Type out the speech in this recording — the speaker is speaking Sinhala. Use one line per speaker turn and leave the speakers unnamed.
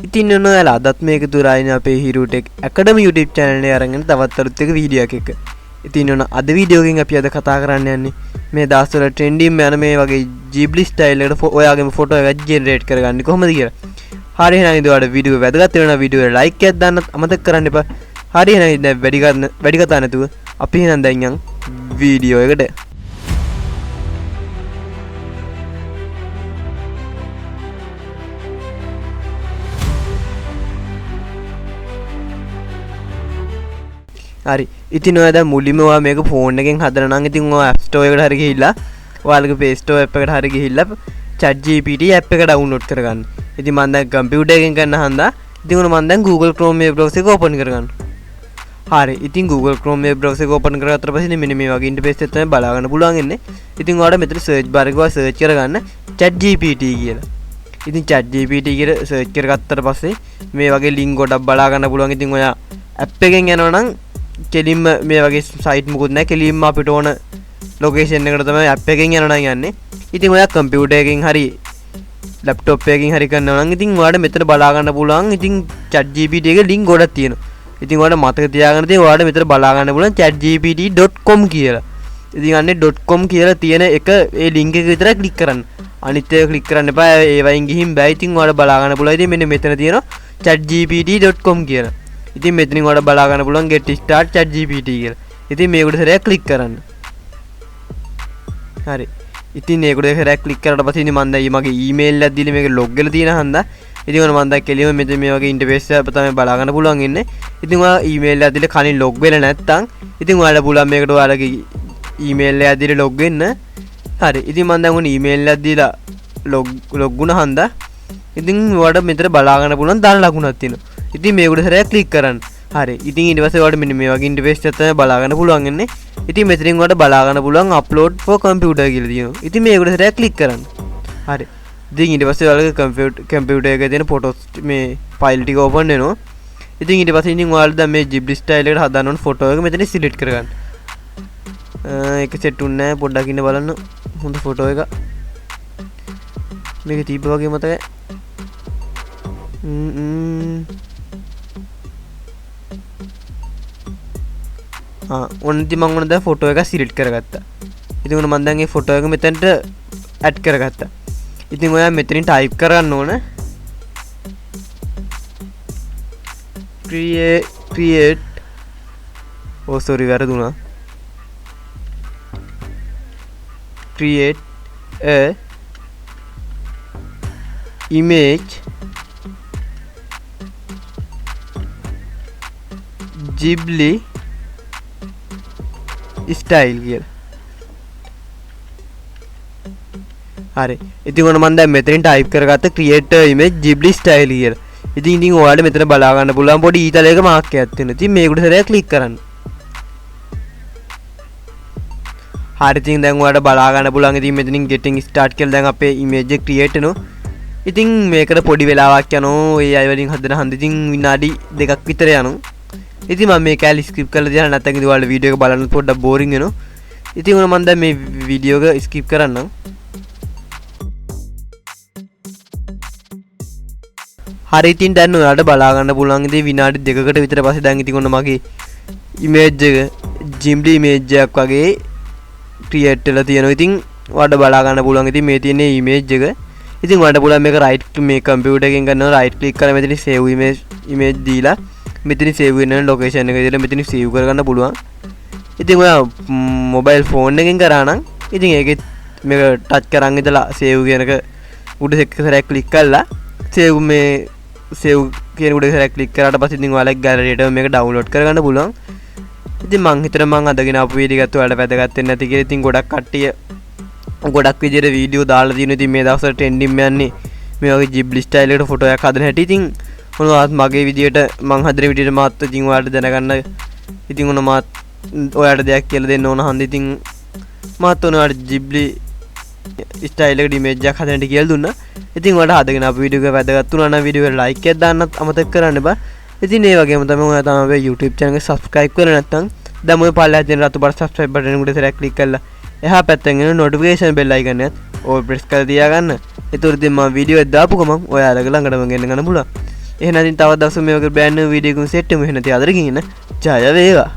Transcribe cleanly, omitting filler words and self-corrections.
ඉතින් ඔන්න ඔයාලා අදත් මේක තුරායින අපේ හිරුටෙක් ඇකඩමි YouTube channel එක අරගෙන තවත් අලුත් එක වීඩියෝ එකක්. ඉතින් ඔන්න අද වීඩියෝ එකෙන් අපි අද කතා කරන්න යන්නේ මේ දවස්වල ට්‍රෙන්ඩින් යන මේ වගේ Ghibli style එකට ඔයාගේම ෆොටෝ එකක් ජෙනරේට් කරගන්නේ කොහොමද කියලා. හරි එහෙනම් ඉතින් ඔයාලට වීඩියෝ වැදගත් වෙනවා වීඩියෝ එකට ලයික් එකක් දාන්න අමතක කරන්න එපා. හරි එහෙනම් ඉතින් වැඩි කතා නැතුව අපි එහෙනම් දැන් යන් වීඩියෝ එකට. හරි ඉතින් ඔයා දැන් මුලින්ම ඔයා මේක ෆෝන් එකෙන් හදලා නම් ඉතින් ඔයා App Store එකට හරි ගිහිල්ලා ඔයාලගේ Play Store app එකට හරි ගිහිල්ලා ChatGPT app එක download කරගන්න. ඉතින් මම දැන් කම්පියුටර් එකෙන් කරන හන්දා ඉතින් මම දැන් Google Chrome web browser එක open කරගන්න. හරි ඉතින් Google Chrome web browser එක open කරගත්තට පස්සේ මෙන්න මේ වගේ interface එකක් තමයි බලා ගන්න පුළුවන් ඉන්නේ. ඉතින් ඔයාලට මෙතන search bar එකේ search කරගන්න ChatGPT කියලා. ඉතින් ChatGPT කියලා search කරගත්තට පස්සේ මේ වගේ link ගොඩක් බලා ගන්න පුළුවන්. ඉතින් ඔයා app එකෙන් යනවා නම් කෙලින්ම මේ වගේ සයිට් මුකුත් නැහැ. කෙලින්ම අපිට ඕන ලොකේෂන් එකට තමයි app එකෙන් යනවා නම් යන්නේ. ඉතින් ඔයා කම්පියුටර් එකකින් හරි ලැප්ටොප් එකකින් හරි කරනවා නම් ඉතින් ඔයාලට මෙතන බලා ගන්න පුළුවන්. ඉතින් ChatGPT එකේ link ගොඩක් තියෙනවා. ඉතින් ඔයාලට මතක තියාගන්න තියෙන්නේ ඔයාලට මෙතන බලා ගන්න පුළුවන් chatgpt.com කියලා. ඉතින් අන්නේ .com කියලා තියෙන එක ඒ link එක විතරක් ක්ලික් කරන්න. අනිත් ඒවා ක්ලික් කරන්න එපා. ඒ වයින් ගිහින් බෑ. ඉතින් ඔයාලට බලා ගන්න පුළුවන්. ඉතින් මෙන්න මෙතන තියෙනවා chatgpt.com කියලා. ඉතින් මෙතනින් ඔයාලට බලා ගන්න පුළුවන් get start ChatGPT කියලා. ඉතින් මේකට සරයක් ක්ලික් කරන්න. හරි. ඉතින් මේකට සරයක් ක්ලික් කරලා පස්සේ ඉතින් මම දැන් මගේ email එකක් දීලා මේක log වෙලා තියෙන හන්දා ඉතින් මම දැන් කෙලිම මෙතන මේ වගේ interface එක තමයි බලා ගන්න පුළුවන් ඉන්නේ. ඉතින් ඔයා email එකක් දීලා කලින් log වෙලා නැත්නම් ඉතින් ඔයාලට පුළුවන් මේකට ඔයාලගේ email එකක් දීලා log වෙන්න. හරි. ඉතින් මම දැන් ඔන්න email එකක් දීලා log වුණා හන්දා ඉතින් ඔයාලට මෙතන බලා ගන්න පුළුවන් දාන ලකුණක් තියෙනවා. ඉතින් මේකට සරයක් ක්ලික් කරන්න. හරි. ඉතින් ඊට පස්සේ ඔයාලට මෙන්න මේ වගේ ඉන්ටර්ෆේස් එකක් තමයි බලා ගන්න පුළුවන් ඉන්නේ. ඉතින් මෙතනින් ඔයාලට බලා ගන්න පුළුවන් upload for computer කියලා තියෙනවා. ඉතින් මේකට සරයක් ක්ලික් කරන්න. හරි. ඉතින් ඊට පස්සේ ඔයාලගේ කම්පියුටර් එකේ තියෙන ෆොටෝස් මේ ෆයිල් ටික ඕපන් වෙනවා. ඉතින් ඊට පස්සේ ඉතින් ඔයාලට දැන් මේ Ghibli style එකට හදාන්න ඕන ෆොටෝ එක මෙතන සිලෙක්ට් කරගන්න. ඒක සෙට් උන්නේ නැහැ. පොඩ්ඩක් ඉන්න බලන්න. හොඳ ෆොටෝ එක. මේක තිබ්බ වගේ මතකයි. ඔන්න ඉතින් මම ඔන්න දැන් ෆොටෝ එක සිලෙක්ට් කරගත්තා. ඉතින් ඔන්න මම දැන් මේ ෆොටෝ එක මෙතනට ඇඩ් කරගත්තා. ඉතින් ඔයා මෙතනින් ටයිප් කරන්න ඕන create වැරදුනා. create a image Ghibli style කියලා. හරි. ඉතින් ඔන්න මම දැන් මෙතනින් ටයිප් කරගත්ත create image Ghibli style කියලා. ඉතින් ඔයාලට මෙතන බලා ගන්න පුළුවන් පොඩි ඊතලයක මාක් එකක් තියෙනවා. ඉතින් මේකට සරයක් ක්ලික් කරන්න. හරි. ඉතින් දැන් ඔයාලට බලා ගන්න පුළුවන්. ඉතින් මෙතනින් getting start කියලා දැන් අපේ image එක create වෙනවා. ඉතින් මේකට පොඩි වෙලාවක් යනවා. ඒ අය වලින් හදන හන්ද ඉතින් විනාඩි 2ක් විතර යනවා. ඉතින් මම මේ කැලි ස්කිප් කරලා දාලා නැත්නම් ඉතින් ඔයාලට වීඩියෝ එක බලන්න පොඩ්ඩක් බෝරින් වෙනවා. ඉතින් මම දැන් මේ වීඩියෝ එක ස්කිප් කරන්නම්. හරි. ඉතින් දැන් ඔයාලට බලා ගන්න පුළුවන් ඉතින් විනාඩි 2කට විතර පස්සේ දැන් ඉතින් ඔන්න මගේ image එක Ghibli image එකක් වගේ create වෙලා තියෙනවා. ඉතින් ඔයාලට බලා ගන්න පුළුවන් ඉතින් මේ තියෙන image එක. ඉතින් ඔයාලට පුළුවන් මේක right මේ කම්පියුටර් එකෙන් ගන්නවා right click කරලා මෙතන save image දීලා මෙතන save වෙන location එක දීලා මෙතන save කරගන්න පුළුවන්. ඉතින් ඔයා mobile phone එකෙන් කරා නම් ඉතින් ඒකෙත් මේක touch කරන් ඉඳලා save කියන එක උඩ සරයක් click කරලා save කියන උඩ සරයක් click කරාට පස්සේ ඉතින් ඔයාලගේ gallery එකට මේක download කරගන්න පුළුවන්. ඉතින් මං හිතනවා මං අදගෙන ආපු වීඩියෝ එකත් ඔයාලට වැදගත් වෙන්නේ නැති කියලා. ඉතින් ගොඩක් කට්ටිය ගොඩක් විදිහට වීඩියෝ දාලා තියෙනවා. ඉතින් මේ දවස්වල ට්‍රෙන්ඩින් යන්නේ මේ වගේ Ghibli style එකට ෆොටෝ එකක් හදන හැටි. ඉතින් මොනවාත් මගේ විදිහට මං හදන විදිහට මාත් ඉතින් ඔයාලට දැනගන්න ඉතින් මොන මාත් ඔයාලට දෙයක් කියලා දෙන්න ඕන හන්ද ඉතින් මාත් ඔයාලට Ghibli style එකට image එකක් හදන්න කියලා දුන්නා. ඉතින් ඔයාලට හදගෙන ආපු වීඩියෝ එක වැදගත් වුණා නම් වීඩියෝ එකට like එකක් දාන්නත් අමතක කරන්න එපා. ඉතින් ඒ වගේම තමයි ඔයා තමයි අපේ YouTube channel එක subscribe කරලා නැත්නම් දැන් ඔය පල්ලෙහා තියෙන රතු බර subscribe button එකට සරයක් click කරලා එහා පැත්තෙන් එන notification bell icon එකත් all press කරලා තියාගන්න. ඒතකොට ඉතින් මම වීඩියෝ එක දාපු ගමන් ඔයාලගේ ළඟටම ගෙන්න ගන්න පුළුවන්. එහෙනම් ඉතින් තවත් දවසක මේ වගේ බ්‍රෑන්ඩ් නිව් වීඩියෝ එකකින් සෙට් වෙමු. එහෙනම් ඉතින් අදට කියන ජය වේවා.